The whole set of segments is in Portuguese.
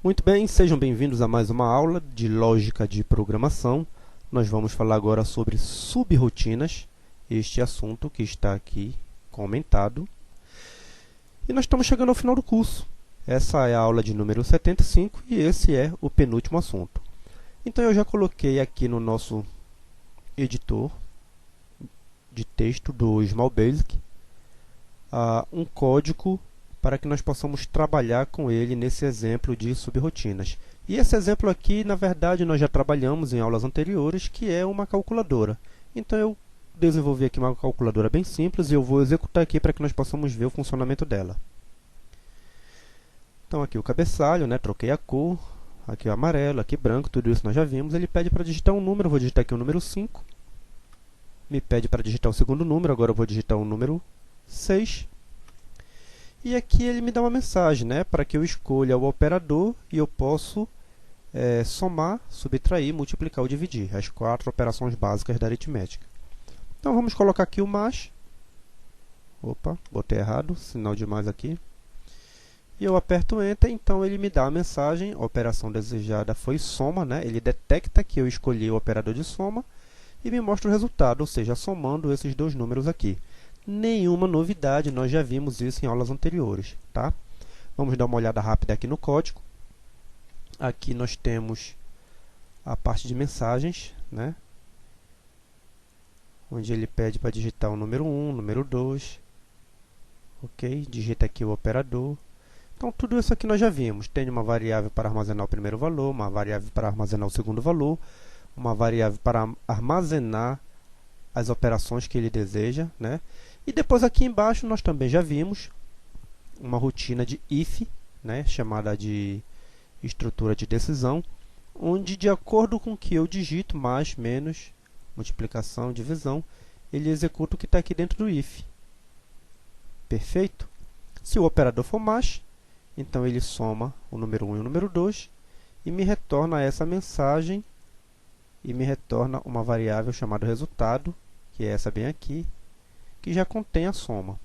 Muito bem, sejam bem-vindos a mais uma aula de lógica de programação. Nós vamos falar agora sobre subrrotinas, este assunto que está aqui comentado. E nós estamos chegando ao final do curso. Essa é a aula de número 75 e esse é o penúltimo assunto. Então eu já coloquei aqui no nosso editor de texto do Small Basic um código para que nós possamos trabalhar com ele nesse exemplo de subrrotinas. E esse exemplo aqui, na verdade, nós já trabalhamos em aulas anteriores, que é uma calculadora. Então, eu desenvolvi aqui uma calculadora bem simples e eu vou executar aqui para que nós possamos ver o funcionamento dela. Então, aqui o cabeçalho, troquei a cor, aqui o amarelo, aqui branco, tudo isso nós já vimos. Ele pede para digitar um número, eu vou digitar aqui o número 5. Me pede para digitar o segundo número, agora eu vou digitar o número 6. E aqui ele me dá uma mensagem, para que eu escolha o operador e eu posso somar, subtrair, multiplicar ou dividir, as 4 operações básicas da aritmética. Então vamos colocar aqui o mais. Opa, botei errado, sinal de mais aqui. E eu aperto Enter, então ele me dá a mensagem, a operação desejada foi soma, ele detecta que eu escolhi o operador de soma e me mostra o resultado, ou seja, somando esses dois números aqui. Nenhuma novidade, nós já vimos isso em aulas anteriores, tá? Vamos dar uma olhada rápida aqui no código. Aqui nós temos a parte de mensagens, onde ele pede para digitar o número 1, o número 2, ok? Digita aqui o operador. Então, tudo isso aqui nós já vimos. Tem uma variável para armazenar o primeiro valor, uma variável para armazenar o segundo valor, uma variável para armazenar as operações que ele deseja, E depois aqui embaixo nós também já vimos uma rotina de if, chamada de estrutura de decisão, onde de acordo com o que eu digito, mais, menos, multiplicação, divisão, ele executa o que está aqui dentro do if. Perfeito? Se o operador for mais, então ele soma o número 1 e o número 2 e me retorna essa mensagem e me retorna uma variável chamada resultado, que é essa bem aqui, que já contém a soma.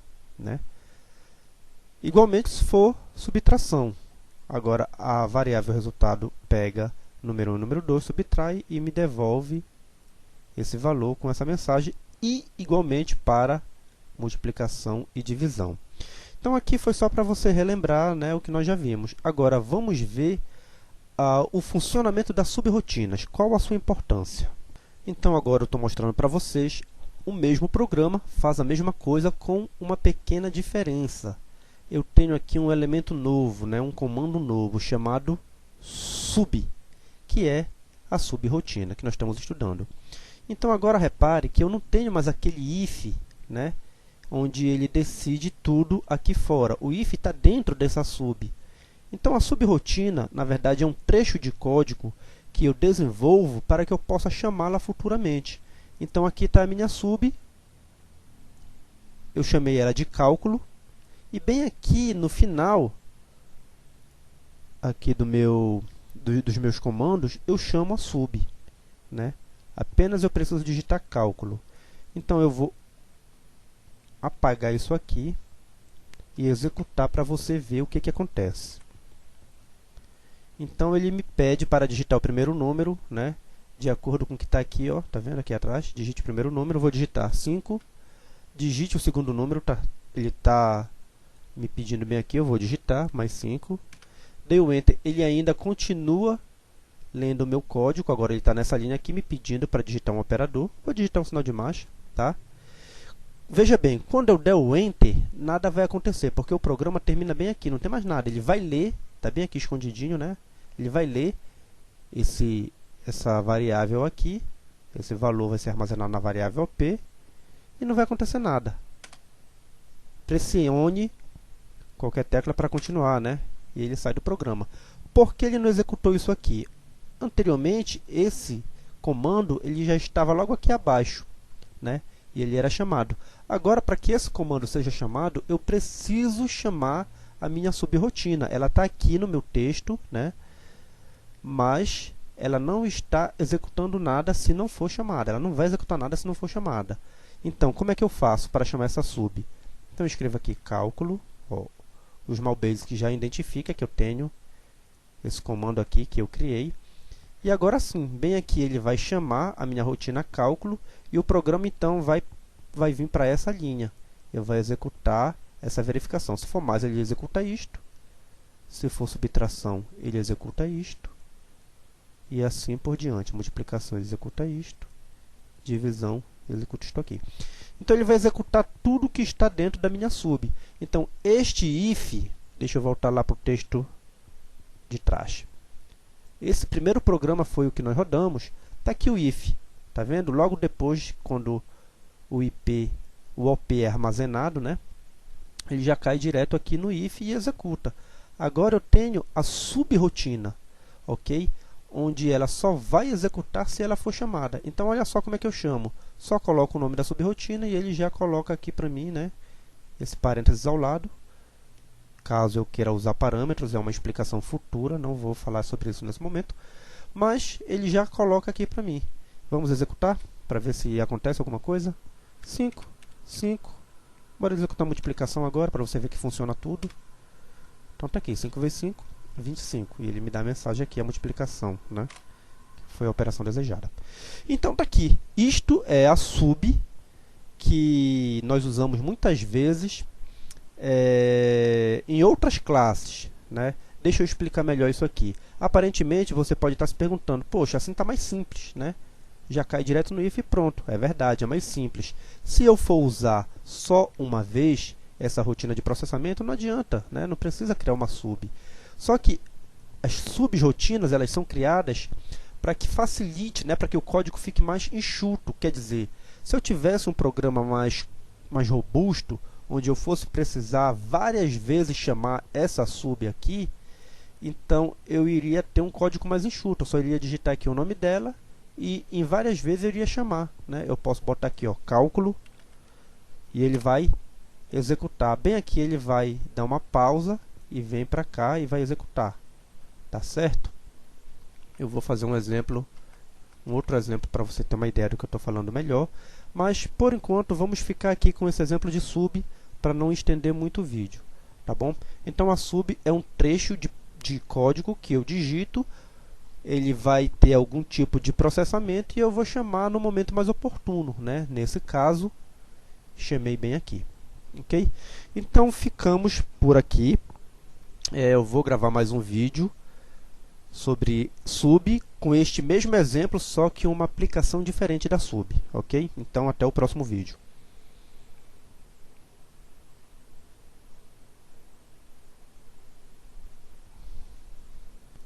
Igualmente, se for subtração. Agora, a variável resultado pega número 1 e número 2, subtrai e me devolve esse valor com essa mensagem. E, igualmente, para multiplicação e divisão. Então, aqui foi só para você relembrar o que nós já vimos. Agora, vamos ver o funcionamento das subrrotinas. Qual a sua importância? Então, agora eu estou mostrando para vocês o mesmo programa, faz a mesma coisa com uma pequena diferença. Eu tenho aqui um elemento novo, um comando novo, chamado sub, que é a subrrotina que nós estamos estudando. Então, agora repare que eu não tenho mais aquele if, onde ele decide tudo aqui fora. O if está dentro dessa sub. Então, a subrrotina, na verdade, é um trecho de código que eu desenvolvo para que eu possa chamá-la futuramente. Então, aqui está a minha sub. Eu chamei ela de cálculo. E bem aqui no final aqui dos meus comandos, eu chamo a sub. Apenas eu preciso digitar cálculo. Então, eu vou apagar isso aqui e executar para você ver o que acontece. Então, ele me pede para digitar o primeiro número, de acordo com o que está aqui, tá vendo aqui atrás? Digite o primeiro número, eu vou digitar 5. Digite o segundo número, ele está me pedindo bem aqui, eu vou digitar mais 5. Dei o Enter, ele ainda continua lendo o meu código, agora ele está nessa linha aqui me pedindo para digitar um operador. Vou digitar um sinal de mais, tá? Veja bem, quando eu der o Enter, nada vai acontecer, porque o programa termina bem aqui, não tem mais nada. Ele vai ler, está bem aqui escondidinho, Ele vai ler essa variável aqui, esse valor vai ser armazenado na variável P, e não vai acontecer nada. Pressione qualquer tecla para continuar, E ele sai do programa. Por que ele não executou isso aqui? Anteriormente, esse comando ele já estava logo aqui abaixo, E ele era chamado. Agora, para que esse comando seja chamado, eu preciso chamar a minha subrrotina. Ela está aqui no meu texto, Mas ela não está executando nada se não for chamada. Ela não vai executar nada se não for chamada. Então, como é que eu faço para chamar essa sub? Então, eu escrevo aqui cálculo. O Small Basic já identifica que eu tenho esse comando aqui que eu criei. E agora sim, bem aqui ele vai chamar a minha rotina cálculo e o programa então vai vir para essa linha. Eu vou executar essa verificação. Se for mais, ele executa isto. Se for subtração, ele executa isto. E assim por diante. Multiplicação, ele executa isto. Divisão, ele executa isto aqui. Então, ele vai executar tudo que está dentro da minha sub. Então, este if, deixa eu voltar lá para o texto de trás. Esse primeiro programa foi o que nós rodamos. Está aqui o if. Tá vendo? Logo depois, quando o OP é armazenado, né? Ele já cai direto aqui no if e executa. Agora eu tenho a subrotina, ok? Onde ela só vai executar se ela for chamada. Então, olha só como é que eu chamo. Só coloco o nome da subrotina e ele já coloca aqui para mim, né? Esse parênteses ao lado. Caso eu queira usar parâmetros, é uma explicação futura, não vou falar sobre isso nesse momento. Mas ele já coloca aqui para mim. Vamos executar para ver se acontece alguma coisa. 5, 5. Bora executar a multiplicação agora para você ver que funciona tudo. Então está aqui, 5 vezes 5, 25. E ele me dá a mensagem aqui, a multiplicação, né? Foi a operação desejada. Então está aqui. Isto é a sub que nós usamos muitas vezes em outras classes, né? Deixa eu explicar melhor isso aqui. Aparentemente, você pode estar se perguntando, poxa, assim está mais simples, né? Já cai direto no if e pronto. É verdade, é mais simples. Se eu for usar só uma vez essa rotina de processamento, não adianta, né? Não precisa criar uma sub. Só que as subrotinas, elas são criadas para que facilite, né? Para que o código fique mais enxuto. Quer dizer, se eu tivesse um programa mais robusto, onde eu fosse precisar várias vezes chamar essa sub aqui, então eu iria ter um código mais enxuto. Eu só iria digitar aqui o nome dela e em várias vezes eu iria chamar, né? Eu posso botar aqui, ó, cálculo, e ele vai executar. Bem aqui ele vai dar uma pausa e vem para cá e vai executar. Tá certo? Eu vou fazer um exemplo, um outro exemplo para você ter uma ideia do que eu estou falando melhor. Mas, por enquanto, vamos ficar aqui com esse exemplo de sub para não estender muito o vídeo. Tá bom? Então, a sub é um trecho de código que eu digito. Ele vai ter algum tipo de processamento e eu vou chamar no momento mais oportuno, né? Nesse caso, chamei bem aqui. Ok? Então, ficamos por aqui. Eu vou gravar mais um vídeo sobre sub com este mesmo exemplo, só que uma aplicação diferente da sub. Ok? Então, até o próximo vídeo.